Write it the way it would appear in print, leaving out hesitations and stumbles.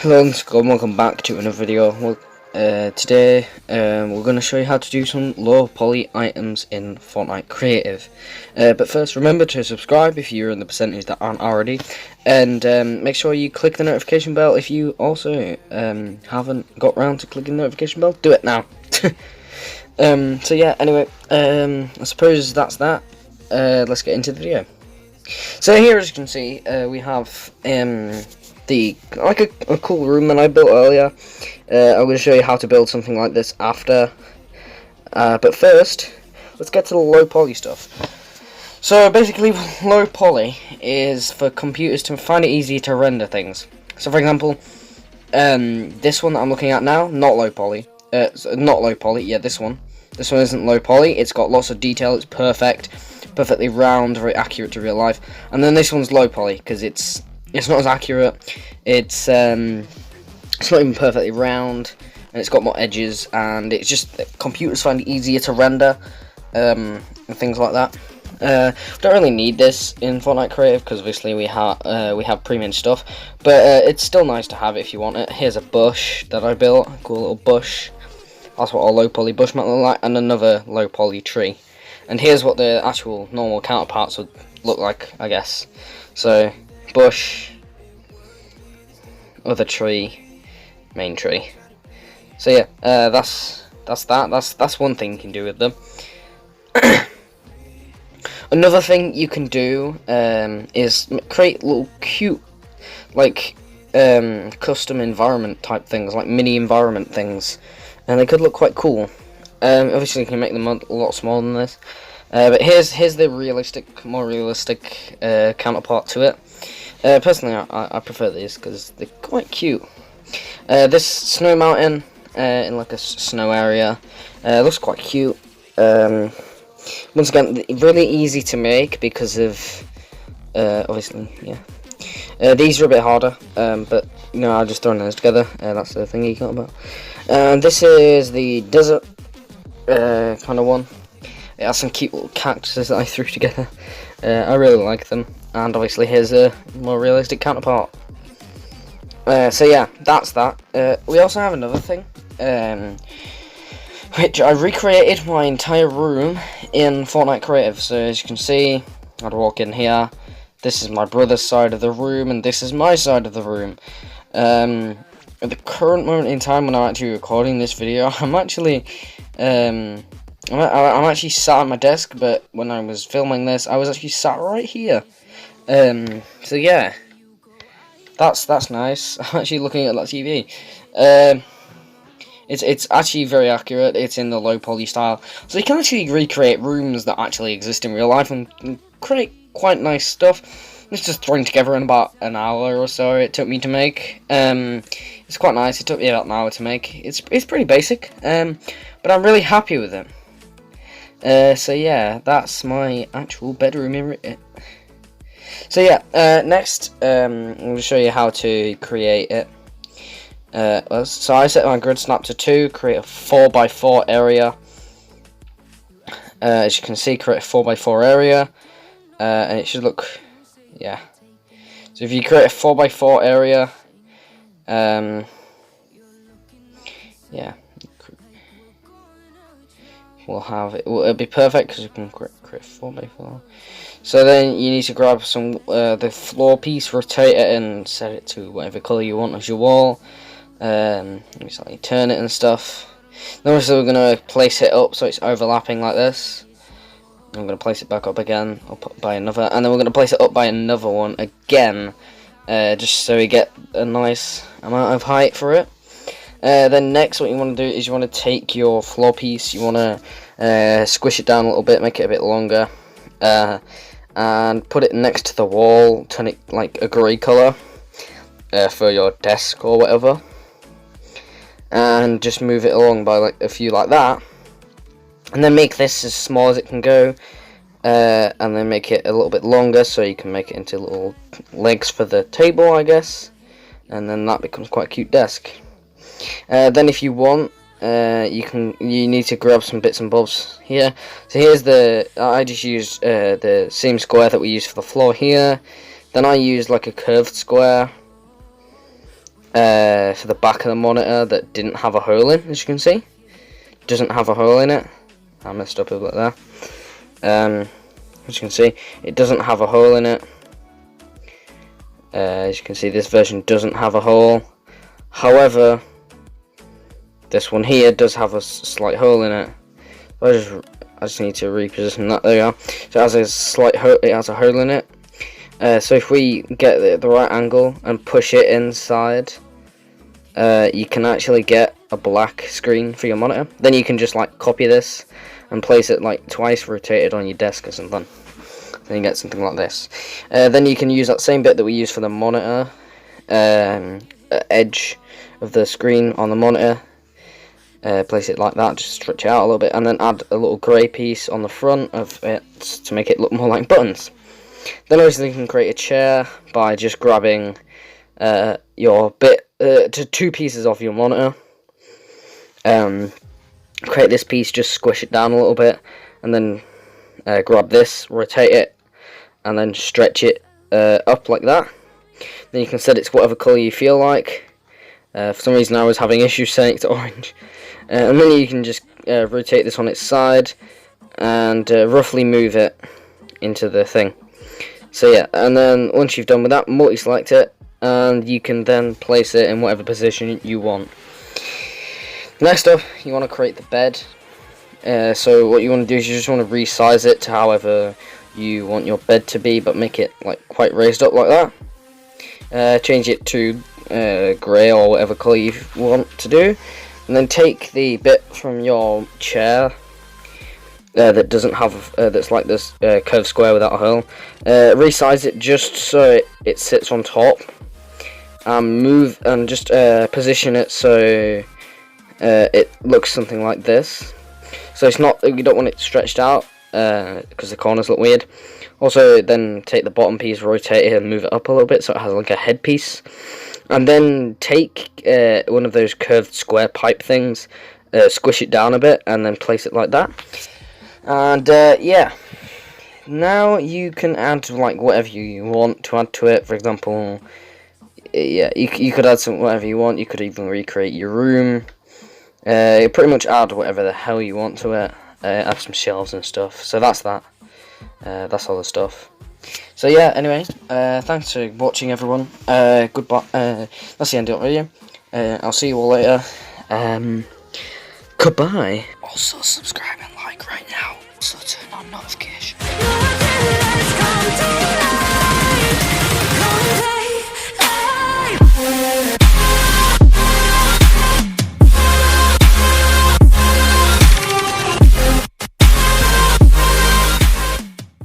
Hello and welcome back to another video. Today we're going to show you how to do some low poly items in Fortnite Creative. But first, remember to subscribe if you're in the percentage that aren't already, and make sure you click the notification bell if you also haven't got round to clicking the notification bell. Do it now. So yeah, anyway, I suppose that's that. Let's get into the video. So here, as you can see, we have a cool room that I built earlier. I'm going to show you how to build something like this after. But first, let's get to the low poly stuff. So basically, low poly is for computers to find it easier to render things. So for example, this one that I'm looking at now, not low poly. Not low poly. Yeah, this one. This one isn't low poly. It's got lots of detail. It's perfectly round, very accurate to real life. And then this one's low poly because it's not as accurate. It's not even perfectly round, and it's got more edges, and it's just computers find it easier to render, and things like that. We don't really need this in Fortnite Creative because obviously we have premium stuff, but it's still nice to have if you want it. Here's a bush that I built, a cool little bush. That's what a low poly bush might look like, and another low poly tree. And here's what the actual normal counterparts would look like, I guess. So bush, other tree, main tree. So yeah, that's one thing you can do with them. Another thing you can do is create little cute, like custom environment type things, like mini environment things, and they could look quite cool. Obviously, you can make them a lot smaller than this, but here's the more realistic counterpart to it. Personally, I prefer these because they're quite cute. This snow mountain in like a snow area looks quite cute. Once again, really easy to make because of obviously, yeah. These are a bit harder, but you know, I'll just throw those together. That's the thing you got about. This is the desert kind of one. It has some cute little cactuses that I threw together. I really like them. And obviously here's a more realistic counterpart. So yeah, that's that. We also have another thing, which I recreated my entire room in Fortnite Creative. So as you can see, I'd walk in here. This is my brother's side of the room, and this is my side of the room. At the current moment in time when I'm actually recording this video, I'm actually I'm actually sat at my desk, but when I was filming this, I was actually sat right here. So yeah, that's nice. I'm actually looking at that TV. It's actually very accurate. It's in the low poly style, so you can actually recreate rooms that actually exist in real life and create quite nice stuff. It's just thrown together in about an hour or so it took me to make. It's quite nice. It took me about an hour to make. It's pretty basic, but I'm really happy with it. So yeah, that's my actual bedroom in it. So yeah, next I'm going to show you how to create it. So I set my grid snap to 2, create a 4x4 area. As you can see, create a 4x4 area, and it should look, yeah. So if you create a 4x4 area, yeah, we'll have it. It'll be perfect because you can create 4x4. So then you need to grab some the floor piece, rotate it, and set it to whatever color you want as your wall. Slightly turn it and stuff. Then we're going to place it up so it's overlapping like this. I'm going to place it back up again, by another, and then we're going to place it up by another one again, just so we get a nice amount of height for it. Then next, what you want to do is you want to take your floor piece, you want to squish it down a little bit, make it a bit longer, and put it next to the wall, turn it like a grey colour for your desk or whatever, and just move it along by like a few like that, and then make this as small as it can go, and then make it a little bit longer so you can make it into little legs for the table, I guess, and then that becomes quite a cute desk. Then if you want, you need to grab some bits and bobs here. So here's I just used the same square that we used for the floor here. Then I used like a curved square for the back of the monitor that didn't have a hole in, as you can see. Doesn't have a hole in it. I messed up a bit there. As you can see, it doesn't have a hole in it. As you can see, this version doesn't have a hole. However, this one here does have a slight hole in it. I just need to reposition that. There you go. So it has a slight hole. It has a hole in it. So if we get the right angle and push it inside, you can actually get a black screen for your monitor. Then you can just like copy this and place it like twice rotated on your desk or something. Then you get something like this. Then you can use that same bit that we use for the monitor, edge of the screen on the monitor. Place it like that, just stretch it out a little bit, and then add a little grey piece on the front of it to make it look more like buttons. Then obviously you can create a chair by just grabbing your bit to 2 pieces off your monitor. Create this piece, just squish it down a little bit, and then grab this, rotate it, and then stretch it up like that. Then you can set it to whatever colour you feel like. For some reason I was having issues setting it to orange. And then you can just rotate this on its side and roughly move it into the thing. So yeah, and then once you've done with that, multi-select it, and you can then place it in whatever position you want. Next up, you want to create the bed. So what you want to do is you just want to resize it to however you want your bed to be, but make it like quite raised up like that. Change it to grey or whatever colour you want to do, and then take the bit from your chair that doesn't have that's like this curved square without a hole. Resize it just so it sits on top, and move and just position it so it looks something like this. So it's not, you don't want it stretched out because the corners look weird. Also, then take the bottom piece, rotate it, and move it up a little bit so it has like a headpiece. And then take one of those curved square pipe things, squish it down a bit, and then place it like that. And yeah, now you can add like whatever you want to add to it. For example, yeah, you could add some whatever you want. You could even recreate your room. Pretty much add whatever the hell you want to it. Add some shelves and stuff. So that's that. That's all the stuff. So yeah, anyway, thanks for watching, everyone. Goodbye. That's the end of the video. I'll see you all later. Goodbye. Also, subscribe and like right now. So turn on notifications.